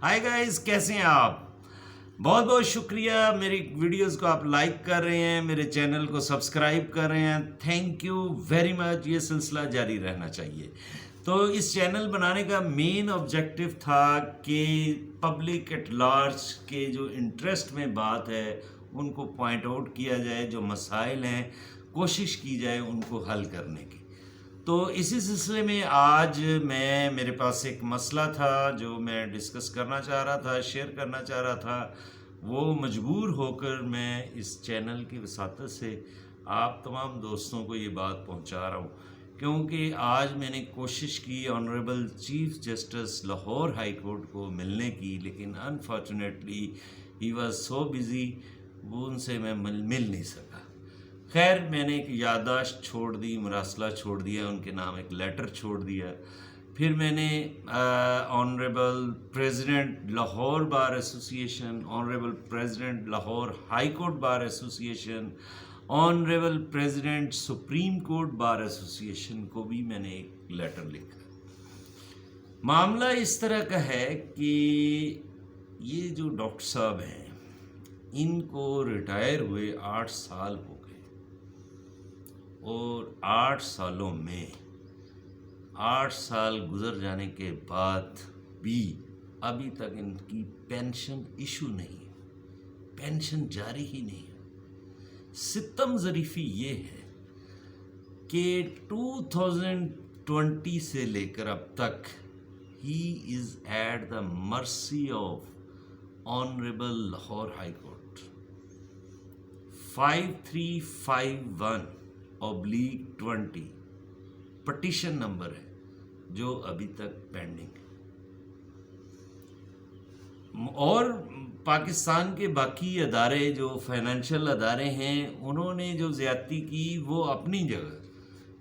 High guys, کیسے ہیں آپ؟ بہت بہت شکریہ، میری ویڈیوز کو آپ لائک کر رہے ہیں، میرے چینل کو سبسکرائب کر رہے ہیں. Thank you very much. یہ سلسلہ جاری رہنا چاہیے. تو اس چینل بنانے کا مین آبجیکٹو تھا کہ پبلک ایٹ لارج کے جو انٹرسٹ میں بات ہے ان کو پوائنٹ آؤٹ کیا جائے، جو مسائل ہیں کوشش کی جائے ان کو حل کرنے کی. تو اسی سلسلے میں آج میرے پاس ایک مسئلہ تھا جو میں ڈسکس کرنا چاہ رہا تھا، شیئر کرنا چاہ رہا تھا. وہ مجبور ہو کر میں اس چینل کی وساطت سے آپ تمام دوستوں کو یہ بات پہنچا رہا ہوں، کیونکہ آج میں نے کوشش کی honourable chief justice Lahore high court کو ملنے کی، لیکن unfortunately he was so busy, وہ ان سے میں مل نہیں سکا. خیر، میں نے ایک یادداشت چھوڑ دی، مراسلہ چھوڑ دیا، ان کے نام ایک لیٹر چھوڑ دیا. پھر میں نے honourable president Lahore bar association, honourable president Lahore high court bar association, honourable president supreme court bar association کو بھی میں نے ایک لیٹر لکھا. معاملہ اس طرح کا ہے کہ یہ جو ڈاکٹر صاحب ہیں ان کو ریٹائر ہوئے 8 سال ہو گئے، اور 8 سالوں میں 8 سال گزر جانے کے بعد بھی ابھی تک ان کی پینشن ایشو نہیں، پینشن جاری ہی نہیں. ستم ظریفی یہ ہے کہ 2020 سے لے کر اب تک ہی از at the mercy of honourable Lahore high court. 5351/20 petition number ہے جو ابھی تک پینڈنگ ہے. اور پاکستان کے باقی ادارے جو فائنینشیل ادارے ہیں انہوں نے جو زیادتی کی وہ اپنی جگہ،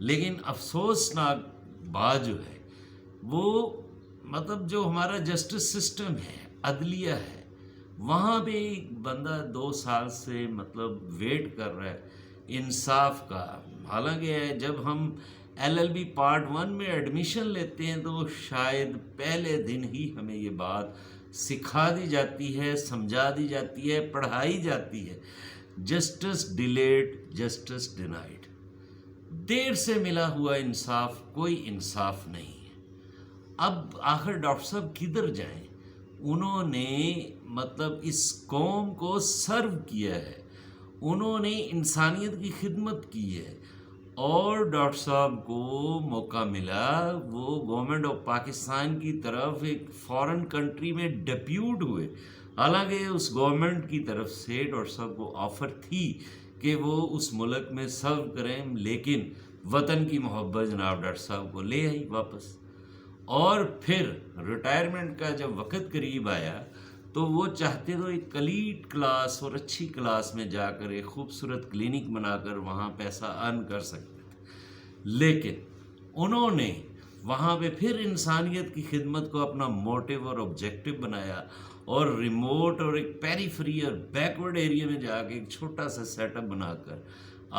لیکن افسوسناک بات جو ہے وہ مطلب جو ہمارا جسٹس سسٹم ہے، عدلیہ ہے، وہاں پہ ایک بندہ 2 سال سے مطلب ویٹ کر رہا ہے انصاف کا. حالانکہ جب ہم LLB پارٹ 1 میں ایڈمیشن لیتے ہیں تو شاید پہلے دن ہی ہمیں یہ بات سکھا دی جاتی ہے، سمجھا دی جاتی ہے، پڑھائی جاتی ہے، جسٹس ڈیلیڈ جسٹس ڈینائڈ. دیر سے ملا ہوا انصاف کوئی انصاف نہیں ہے. اب آخر ڈاکٹر صاحب کدھر جائیں؟ انہوں نے مطلب اس قوم کو سرو کیا ہے، انہوں نے انسانیت کی خدمت کی ہے، اور ڈاکٹر صاحب کو موقع ملا، وہ گورنمنٹ آف پاکستان کی طرف ایک فارن کنٹری میں ڈیپیوٹ ہوئے. حالانکہ اس گورنمنٹ کی طرف سے ڈاکٹر صاحب کو آفر تھی کہ وہ اس ملک میں سرو کریں، لیکن وطن کی محبت جناب ڈاکٹر صاحب کو لے آئی واپس. اور پھر ریٹائرمنٹ کا جب وقت قریب آیا تو وہ چاہتے تو ایک کلیٹ کلاس اور اچھی کلاس میں جا کر ایک خوبصورت کلینک بنا کر وہاں پیسہ ارن کر سکتے تھے، لیکن انہوں نے وہاں پہ پھر انسانیت کی خدمت کو اپنا موٹیو اور آبجیکٹو بنایا، اور ریموٹ اور ایک پیریفری اور بیکورڈ ایریا میں جا کے ایک چھوٹا سا سیٹ اپ بنا کر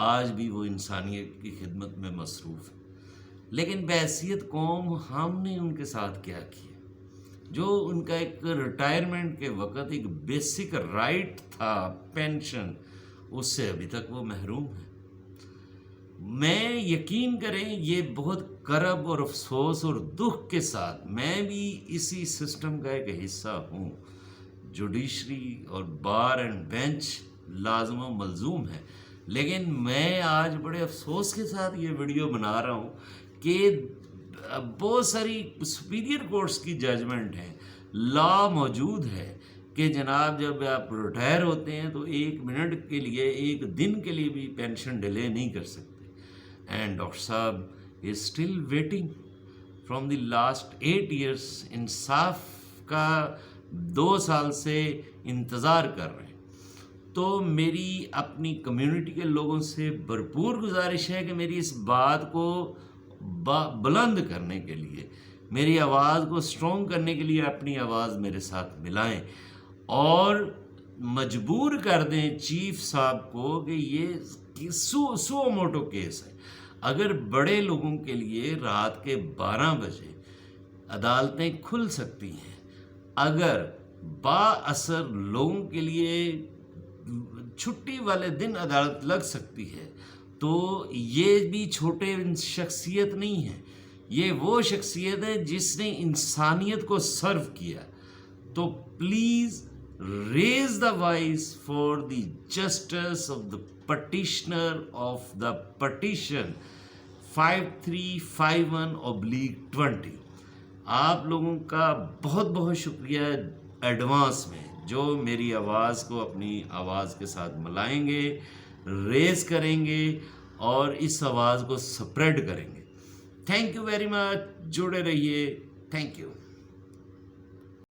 آج بھی وہ انسانیت کی خدمت میں مصروف ہے. لیکن بحیثیت قوم ہم نے ان کے ساتھ کیا کیا؟ جو ان کا ایک ریٹائرمنٹ کے وقت ایک بیسک رائٹ تھا پینشن، اس سے ابھی تک وہ محروم ہے. میں یقین کریں یہ بہت کرب اور افسوس اور دکھ کے ساتھ، میں بھی اسی سسٹم کا ایک حصہ ہوں. جوڈیشری اور بار اینڈ بینچ لازم و ملزوم ہے، لیکن میں آج بڑے افسوس کے ساتھ یہ ویڈیو بنا رہا ہوں کہ بہت ساری سپیریئر کورٹس کی ججمنٹ ہیں، لا موجود ہے کہ جناب جب آپ ریٹائر ہوتے ہیں تو 1 منٹ کے لیے، 1 دن کے لیے بھی پینشن ڈیلے نہیں کر سکتے. اینڈ ڈاکٹر صاحب is still waiting from the last 8 years. انصاف کا 2 سال سے انتظار کر رہے ہیں. تو میری اپنی کمیونٹی کے لوگوں سے بھرپور گزارش ہے کہ میری اس بات کو بلند کرنے کے لیے، میری آواز کو اسٹرانگ کرنے کے لیے اپنی آواز میرے ساتھ ملائیں اور مجبور کر دیں چیف صاحب کو کہ یہ سو موٹو کیس ہے. اگر بڑے لوگوں کے لیے رات کے 12 بجے عدالتیں کھل سکتی ہیں اگر با اثر لوگوں کے لیے چھٹی والے دن عدالت لگ سکتی ہے تو یہ بھی چھوٹے شخصیت نہیں ہے، یہ وہ شخصیت ہے جس نے انسانیت کو سرو کیا. تو please raise the voice for the justice of the petitioner of the petition 5351/20. آپ لوگوں کا بہت بہت شکریہ ایڈوانس میں، جو میری آواز کو اپنی آواز کے ساتھ ملائیں گے، ریز کریں گے اور اس آواز کو سپریڈ کریں گے. تھینک یو ویری مچ، جڑے رہیے. Thank you.